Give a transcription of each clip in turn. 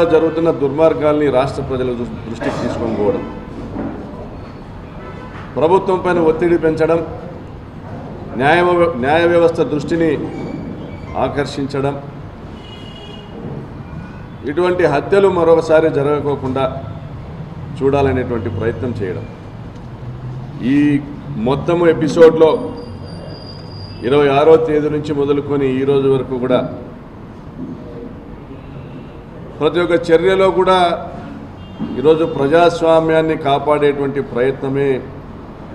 జరుగుతున్న దుర్మార్గాల్ని రాష్ట్ర ప్రజల దృష్టికి తీసుకొని పోవడం, ప్రభుత్వం పైన ఒత్తిడి పెంచడం, న్యాయ వ్యవస్థ దృష్టిని ఆకర్షించడం, ఇటువంటి హత్యలు మరొకసారి జరగకోకుండా చూడాలనేటువంటి ప్రయత్నం చేయడం. ఈ మొత్తం ఎపిసోడ్లో 26వ తేదీ నుంచి మొదలుకొని ఈ రోజు వరకు కూడా ప్రతి ఒక్క చర్యలో కూడా ఈరోజు ప్రజాస్వామ్యాన్ని కాపాడేటువంటి ప్రయత్నమే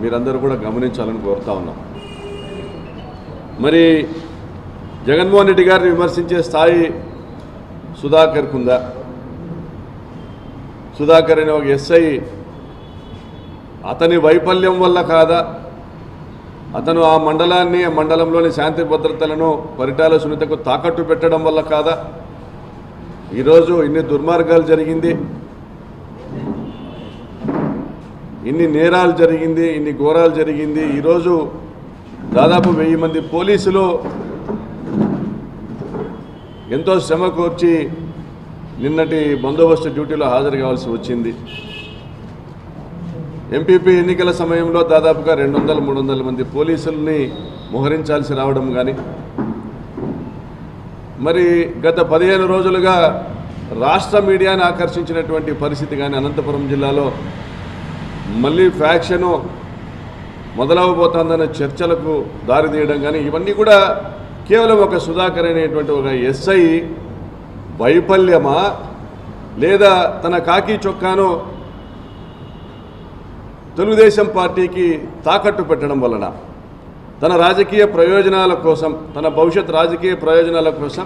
మీరందరూ కూడా గమనించాలని కోరుతా ఉన్నాం. మరి జగన్మోహన్ రెడ్డి గారిని విమర్శించే స్థాయి సుధాకర్కు ఉందా? సుధాకర్ అనే ఒక ఎస్ఐ అతని వైఫల్యం వల్ల కాదా, అతను ఆ మండలంలోని శాంతి భద్రతలను పరిటాల సునీతకు తాకట్టు పెట్టడం వల్ల కాదా ఈరోజు ఇన్ని దుర్మార్గాలు జరిగింది, ఇన్ని నేరాలు జరిగింది, ఇన్ని ఘోరాలు జరిగింది? ఈరోజు దాదాపు 1000 మంది పోలీసులు ఎంతో శ్రమ కోర్చి నిన్నటి బందోబస్తు డ్యూటీలో హాజరు కావాల్సి వచ్చింది. ఎంపీపీ ఎన్నికల సమయంలో దాదాపుగా 200-300 మంది పోలీసుల్ని మోహరించాల్సి రావడం కానీ, మరి గత 15 రోజులుగా రాష్ట్ర మీడియాను ఆకర్షించినటువంటి పరిస్థితి కానీ, అనంతపురం జిల్లాలో మళ్ళీ ఫ్యాక్షను మొదలవబోతోందన్న చర్చలకు దారితీయడం కానీ, ఇవన్నీ కూడా కేవలం ఒక సుధాకర్ అనేటువంటి ఒక ఎస్ఐ వైఫల్యమా, లేదా తన కాకి చొక్కాను తెలుగుదేశం పార్టీకి తాకట్టు పెట్టడం వలన తన రాజకీయ ప్రయోజనాల కోసం, తన భవిష్యత్ రాజకీయ ప్రయోజనాల కోసం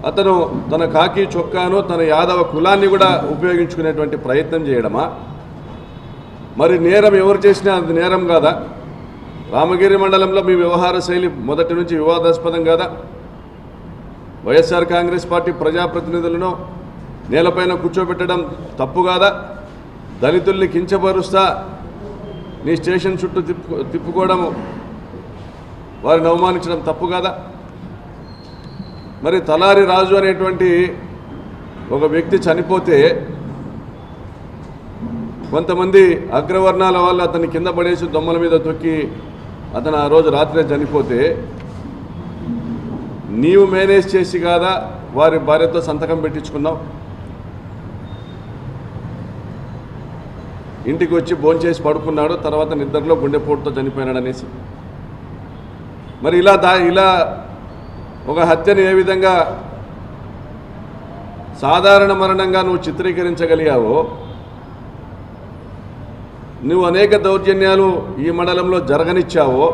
అతను తన కాకి చొక్కాను, తన యాదవ కులాన్ని కూడా ఉపయోగించుకునేటువంటి ప్రయత్నం చేయడమా? మరి నేరం ఎవరు చేసినా అది నేరం కాదా? రామగిరి మండలంలో మీ వ్యవహార శైలి మొదటి నుంచి వివాదాస్పదం కాదా? వైఎస్ఆర్ కాంగ్రెస్ పార్టీ ప్రజాప్రతినిధులను నేలపైన కూర్చోబెట్టడం తప్పు కాదా? దళితుల్ని కించపరుస్తా నీ స్టేషన్ చుట్టూ తిప్పుకోవడము, వారిని అవమానించడం తప్పు కాదా? మరి తలారి రాజు అనేటువంటి ఒక వ్యక్తి చనిపోతే కొంతమంది అగ్రవర్ణాల వాళ్ళు అతన్ని కింద పడేసి దొమ్మల మీద తొక్కి అతను ఆ రోజు రాత్రే చనిపోతే నీవు మేనేజ్ చేసి కాదా వారి భార్యతో సంతకం పెట్టించుకున్నావు? ఇంటికి వచ్చి భోంచేసి పడుకున్నాడు, తర్వాత నిద్రలో గుండెపోటుతో చనిపోయినాడు అనేసి. మరి ఇలా ఒక హత్యను ఏ విధంగా సాధారణ మరణంగా నువ్వు చిత్రీకరించగలిగావో, నువ్వు అనేక దౌర్జన్యాలు ఈ మండలంలో జరగనిచ్చావో,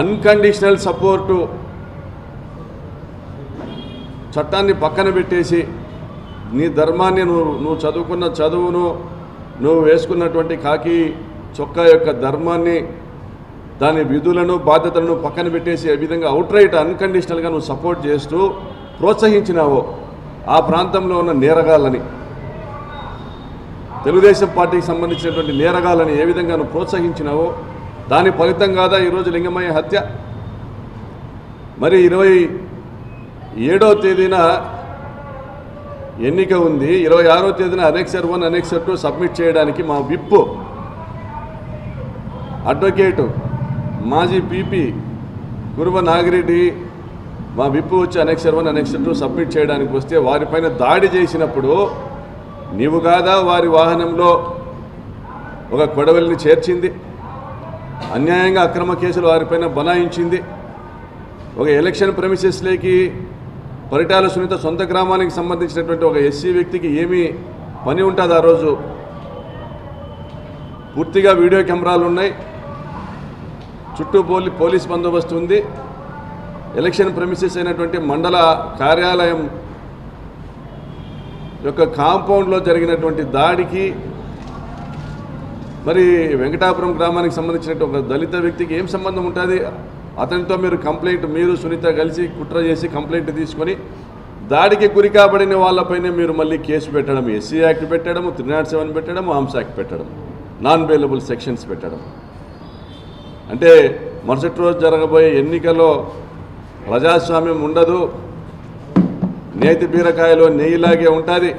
అన్కండిషనల్ సపోర్టు చట్టాన్ని పక్కన పెట్టేసి నీ ధర్మాన్ని నువ్వు చదువుకున్న చదువును, నువ్వు వేసుకున్నటువంటి కాకి చొక్కా యొక్క ధర్మాన్ని, దాని విధులను బాధ్యతలను పక్కన పెట్టేసి ఏ విధంగా అవుట్రైట్ అన్కండిషనల్గా నువ్వు సపోర్ట్ చేస్తూ ప్రోత్సహించినావో ఆ ప్రాంతంలో ఉన్న నేరగాళ్ళని, తెలుగుదేశం పార్టీకి సంబంధించినటువంటి నేరగాళ్ళని ఏ విధంగా నువ్వు ప్రోత్సహించినావో దాని ఫలితం కాదా ఈరోజు లింగమయ్య హత్య? మరి 27వ తేదీన ఎన్నిక ఉంది, 26వ తేదీన అనెక్సర్ 1 అనెక్సర్ 2 సబ్మిట్ చేయడానికి మా విప్ అడ్వకేటు మాజీ పీపీ కురువ నాగిరెడ్డి మా విప్ వచ్చి అనెక్సర్ 1 అనెక్సర్ 2 సబ్మిట్ చేయడానికి వస్తే వారిపైన దాడి చేసినప్పుడు నీవు కాదా వారి వాహనంలో ఒక కొడవలిని చేర్చింది, అన్యాయంగా అక్రమ కేసులు వారిపైన బనాయించింది? ఒక ఎలక్షన్ ప్రెమిసెస్లోకి పరిటాల సునీత సొంత గ్రామానికి సంబంధించినటువంటి ఒక ఎస్సీ వ్యక్తికి ఏమీ పని ఉంటుంది? ఆ రోజు పూర్తిగా వీడియో కెమెరాలు ఉన్నాయి, చుట్టూ పోలీస్ బందోబస్తు ఉంది. ఎలక్షన్ ప్రెమిసెస్ అయినటువంటి మండల కార్యాలయం యొక్క కాంపౌండ్లో జరిగినటువంటి దాడికి మరి వెంకటాపురం గ్రామానికి సంబంధించినటువంటి ఒక దళిత వ్యక్తికి ఏం సంబంధం ఉంటుంది? అతనితో మీరు సునీత కలిసి కుట్ర చేసి కంప్లైంట్ తీసుకొని దాడికి గురి కాబడిన వాళ్ళపైనే మీరు మళ్ళీ కేసు పెట్టడం, ఎస్సీ యాక్ట్ పెట్టడం, 307 పెట్టడం, ఆర్మ్స్ యాక్ట్ పెట్టడం, నాన్ బెయిలబుల్ సెక్షన్స్ పెట్టడం. అంటే మరుసటి రోజు జరగబోయే ఎన్నికల్లో ప్రజాస్వామ్యం ఉండదు, నేతి బీరకాయలో నెయ్యిలాగే ఉంటుంది.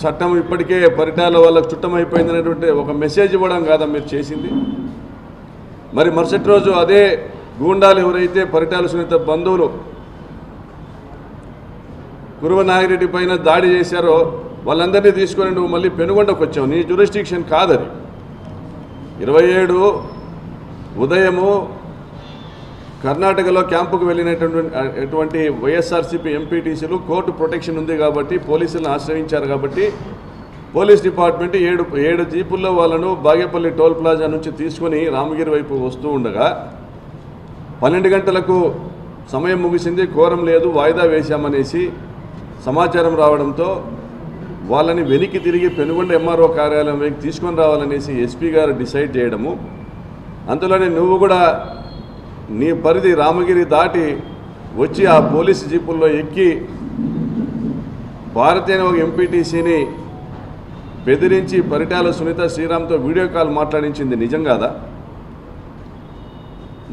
చట్టం ఇప్పటికే పరిటాల వాళ్ళకు చుట్టమైపోయింది అనేటువంటి ఒక మెసేజ్ ఇవ్వడం కాదా మీరు చేసింది? మరి మరుసటి రోజు అదే గూండాలు ఎవరైతే పరిటాల సునీత బంధువులు కురువ నాగిరెడ్డి పైన దాడి చేశారో వాళ్ళందరినీ తీసుకొని నువ్వు మళ్ళీ పెనుగొండకు వచ్చావు. నీ జ్యూరిస్డిక్షన్ కాదది. 27 ఉదయము కర్ణాటకలో క్యాంపుకు వెళ్ళినటువంటి వైఎస్ఆర్సీపీ ఎంపీటీసీలు కోర్టు ప్రొటెక్షన్ ఉంది కాబట్టి పోలీసులను ఆశ్రయించారు కాబట్టి పోలీస్ డిపార్ట్మెంట్ 7 జీపుల్లో వాళ్ళను బాగేపల్లి టోల్ ప్లాజా నుంచి తీసుకొని రామగిరి వైపు వస్తూ ఉండగా 12 గంటలకు సమయం ముగిసింది, కోరం లేదు, వాయిదా వేశామనేసి సమాచారం రావడంతో వాళ్ళని వెనక్కి తిరిగి పెనుగొండ ఎంఆర్ఓ కార్యాలయం వైపు తీసుకొని రావాలనేసి ఎస్పీ గారు డిసైడ్ చేయడము. అందులోనే నువ్వు కూడా నీ పరిధి రామగిరి దాటి వచ్చి ఆ పోలీసు జీపుల్లో ఎక్కి భారతీయ ఒక ఎంపీటీసీని బెదిరించి పరిటాల సునీత శ్రీరామ్తో వీడియో కాల్ మాట్లాడించింది నిజం కాదా?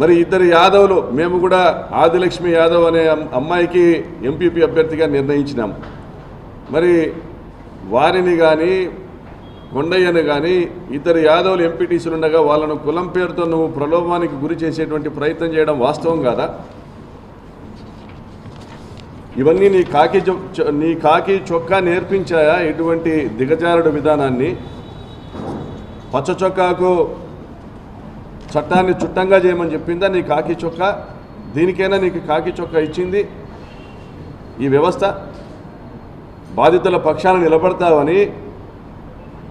మరి ఇద్దరు యాదవులు, మేము కూడా ఆదిలక్ష్మి యాదవ్ అనే అమ్మాయికి ఎంపీపీ అభ్యర్థిగా నిర్ణయించినాం. మరి వారిని కానీ కొండయ్యను కానీ ఇద్దరు యాదవులు ఎంపీటీసీలు ఉండగా వాళ్ళను కులం పేరుతో నువ్వు ప్రలోభానికి గురి చేసేటువంటి ప్రయత్నం చేయడం వాస్తవం కాదా? ఇవన్నీ నీ కాకి చొక్కా నేర్పించాయా ఇటువంటి దిగజారుడు విధానాన్ని? పచ్చ చొక్కాకు చట్టాన్ని చుట్టంగా చేయమని చెప్పిందా నీ కాకి చొక్కా? దీనికైనా నీకు కాకి చొక్కా ఇచ్చింది ఈ వ్యవస్థ? బాధితుల పక్షాన నిలబడతావని,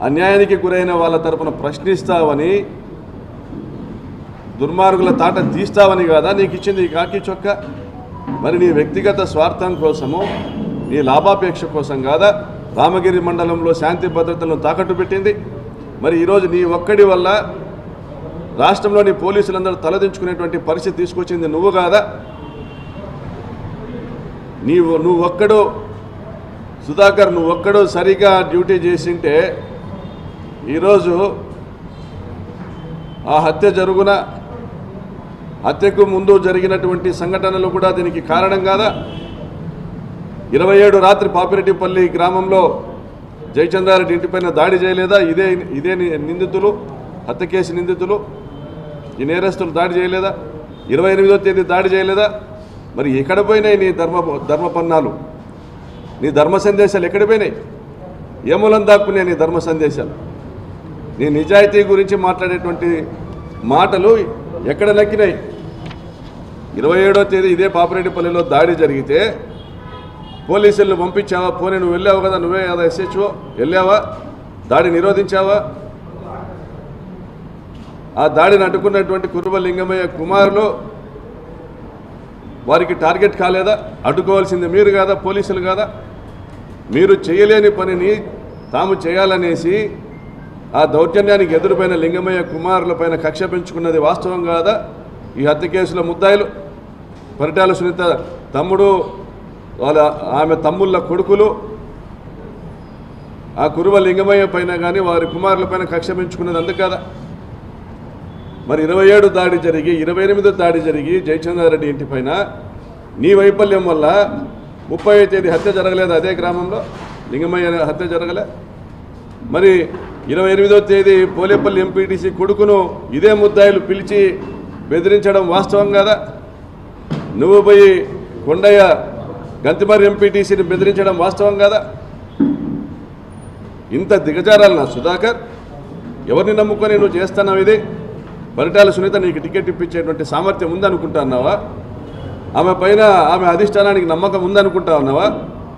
అన్యాయానికి గురైన వాళ్ళ తరపున ప్రశ్నిస్తావని, దుర్మార్గుల తాట తీస్తావని కాదా నీకు ఇచ్చింది ఈ కాకి చొక్కా? మరి నీ వ్యక్తిగత స్వార్థం కోసము, నీ లాభాపేక్ష కోసం కాదా రామగిరి మండలంలో శాంతి భద్రతలను తాకట్టు పెట్టింది? మరి ఈరోజు నీ ఒక్కడి వల్ల రాష్ట్రంలోని పోలీసులందరూ తలదించుకునేటువంటి పరిస్థితి తీసుకొచ్చింది నువ్వు కాదా? నువ్వు ఒక్కడు సుధాకర్, నువ్వు ఒక్కడు సరిగా డ్యూటీ చేసింటే ఈరోజు ఆ హత్యకు ముందు జరిగినటువంటి సంఘటనలు కూడా దీనికి కారణం కాదా? 27 రాత్రి పాపిరెడ్డిపల్లి గ్రామంలో జయచంద్రారెడ్డి ఇంటిపైన దాడి చేయలేదా? ఇదే నిందితులు, హత్య కేసు నిందితులు, ఈ నేరస్తులు దాడి చేయలేదా? 28వ తేదీ దాడి చేయలేదా? మరి ఎక్కడ పోయినాయి నీ ధర్మపన్నాలు? నీ ధర్మ సందేశాలు ఎక్కడ పోయినాయి? ఏ మూలం దాక్కున్నాయి నీ ధర్మ సందేశాలు? నీ నిజాయితీ గురించి మాట్లాడేటువంటి మాటలు ఎక్కడ నక్కినాయి? 27వ తేదీ ఇదే పాపిరెడ్డిపల్లిలో దాడి జరిగితే పోలీసులను పంపించావా? పోనీ నువ్వు వెళ్ళావు కదా, నువ్వే కదా ఎస్హెచ్ఓ, వెళ్ళావా? దాడి నిరోధించావా? ఆ దాడిని అడ్డుకున్నటువంటి కురువ లింగమయ్య కుమారులు వారికి టార్గెట్ కాలేదా? అడ్డుకోవాల్సింది మీరు కాదా, పోలీసులు కాదా? మీరు చేయలేని పనిని తాము చేయాలనేసి ఆ దౌర్జన్యానికి ఎదురుపైన లింగమయ్య కుమారులపైన కక్ష పెంచుకున్నది వాస్తవం కాదా? ఈ హత్య కేసుల ముద్దాయిలు పరిటాల సునీత తమ్ముడు, ఆమె తమ్ముళ్ళ కొడుకులు ఆ కురువ లింగమయ్య పైన కానీ వారి కుమారులపైన కక్ష పెంచుకున్నది అందుకు కాదా? మరి 27 దాడి జరిగి 28 దాడి జరిగి జయచంద్రారెడ్డి ఇంటిపైన నీ వైఫల్యం వల్ల 30వ తేదీ హత్య జరగలేదు అదే గ్రామంలో, లింగమయ్య హత్య జరగలే? మరి 28వ తేదీ పోలేపల్లి ఎంపీటీసీ కొడుకును ఇదే ముద్దాయిలు పిలిచి బెదిరించడం వాస్తవం కాదా? నువ్వు పోయి కొండయ్య గంతిమర్రి ఎంపీటీసీని బెదిరించడం వాస్తవం కాదా? ఇంత దిగజారాలనా సుధాకర్? ఎవరిని నమ్ముకొని నువ్వు చేస్తున్నావు ఇది? పరిటాల సునీత నీకు టికెట్ ఇప్పించేటువంటి సామర్థ్యం ఉందనుకుంటా ఉన్నావా? ఆమె పైన ఆమె అధిష్టానానికి నమ్మకం ఉందనుకుంటా ఉన్నావా?